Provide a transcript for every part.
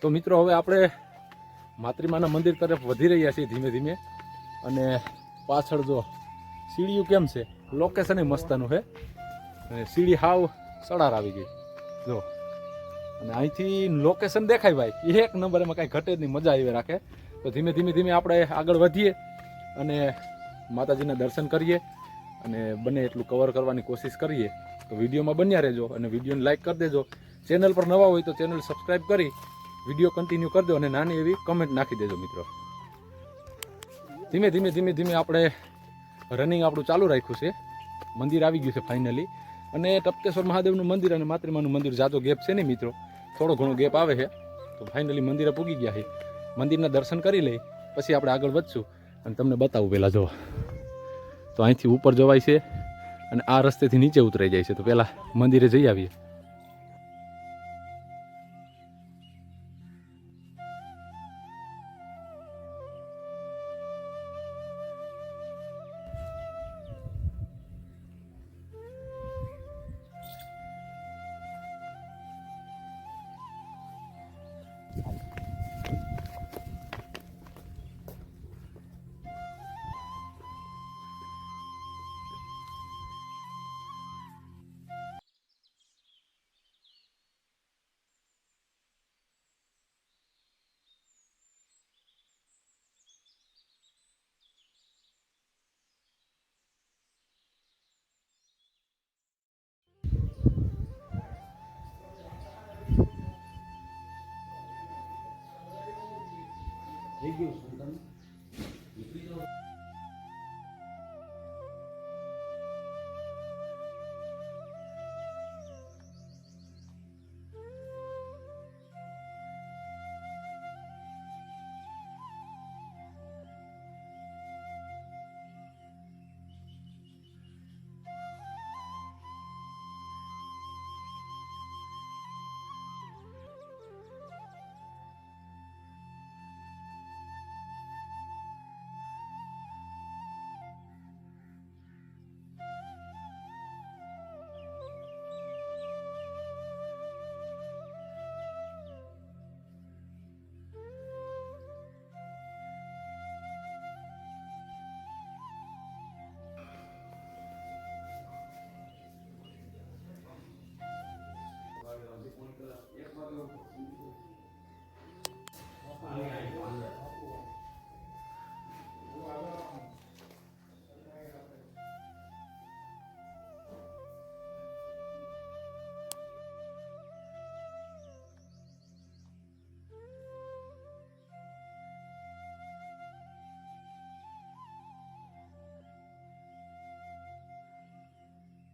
તો મિત્રો હવે આપણે માતૃમાના મંદિર તરફ વધી રહ્યા છીએ ધીમે ધીમે. અને પાછળ જો સીડીયું કેમ છે, લોકેશન એ મસ્તનું છે. અને સીડી હાવ સડાર આવી ગઈ જો. અને અહીંથી લોકેશન દેખાય ભાઈ એક નંબર, એમાં કાંઈ ઘટે જ નહીં, મજા આવી રાખે. તો ધીમે ધીમે આપણે આગળ વધીએ અને માતાજીના દર્શન કરીએ અને બને એટલું કવર કરવાની કોશિશ કરીએ. તો વિડીયોમાં બન્યા રહેજો અને વિડીયોને લાઇક કરી દેજો. ચેનલ પર નવા હોય તો ચેનલ સબસ્ક્રાઈબ કરી વિડીયો કન્ટિન્યુ કરી દો અને નાની એવી કમેન્ટ નાખી દેજો મિત્રો. ધીમે ધીમે આપણે રનિંગ આપણું ચાલુ રાખ્યું છે. મંદિર આવી ગયું છે ફાઇનલી. અને ટપકેશ્વર મહાદેવનું મંદિર અને માતૃમાનું મંદિર જાજો ગેપ છે નહીં મિત્રો, થોડો ઘણો ગેપ આવે છે. તો ફાઇનલી મંદિરે પૂગી ગયા છે. મંદિરના દર્શન કરી લઈ પછી આપણે આગળ વધશું અને તમને બતાવું પહેલાં જો. તો અહીંથી ઉપર જવાય છે અને આ રસ્તેથી નીચે ઉતરાઈ જાય છે. તો પહેલાં મંદિરે જઈ આવીએ.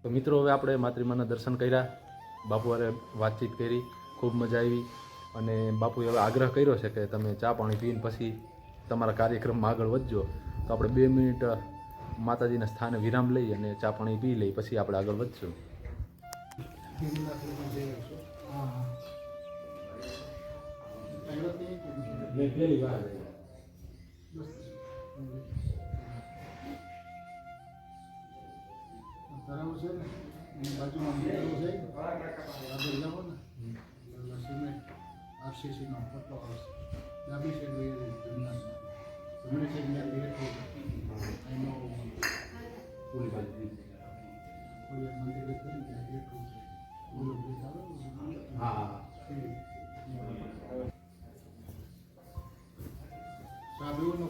તો મિત્રો હવે આપણે માતૃમાના દર્શન કર્યા, બાપુ હારે વાતચીત કરી, ખૂબ મજા આવી. અને બાપુએ હવે આગ્રહ કર્યો છે કે તમે ચા પાણી પીને પછી તમારા કાર્યક્રમમાં આગળ વધજો. તો આપણે 2 મિનિટ માતાજીના સ્થાને વિરામ લઈ અને ચા પાણી પી લઈ પછી આપણે આગળ વધશું. તરાવ છે ને એની બાજુમાં મીટરો છે, આગળ જાઓ ને સિમેન્ટ આરસીસીનો પટ્ટો આવશે. ડાબી સાઈડ જમણી સાઈડ મેં બેઠો એનો કોઈ મંદિર કરી ત્યાં બેઠું છે. બોલો ચાલો. હા સાબુનો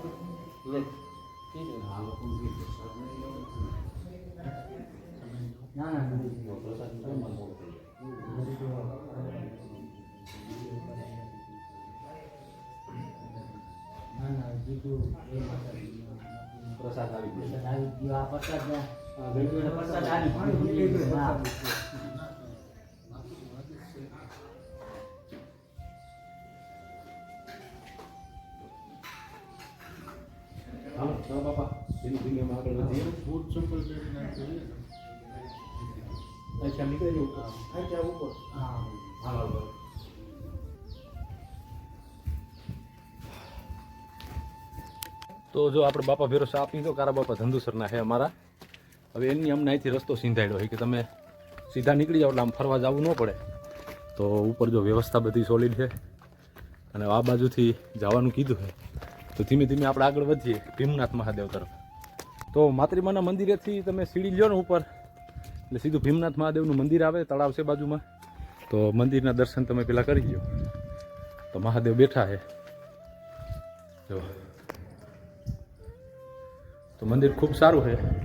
પ્રસાદ આવી ગયો. આ પ્રસાદ આવી ચાલો બાપા ધીમે ધીમે અમે આગળ વધીએ. બૂટ ચપ્પલ પહેરીને જોઈએ. અચ્છા નીકળી જવું ઉપર. હા. તો જો આપણે બાપા ભેરો ચા પીધો. કારા બાપા ધંધુસરના છે અમારા. હવે એની અમને અહીંથી રસ્તો સીંધાડ્યો હોય કે તમે સીધા નીકળી જાઓ એટલે આમ ફરવા જવું ન પડે. તો ઉપર જો વ્યવસ્થા બધી સોલિડ છે અને આ બાજુથી જવાનું કીધું છે તો ધીમે ધીમે આપણે આગળ વધીએ ભીમનાથ મહાદેવ તરફ. તો માતૃમાના મંદિરેથી તમે સીડી લ્યો ને ઉપર એટલે સીધું ભીમનાથ મહાદેવનું મંદિર આવે, તળાવ છે બાજુમાં. તો મંદિરના દર્શન તમે પહેલાં કરી લો. તો મહાદેવ બેઠા છે જો. તો મંદિર ખૂબ સારું છે.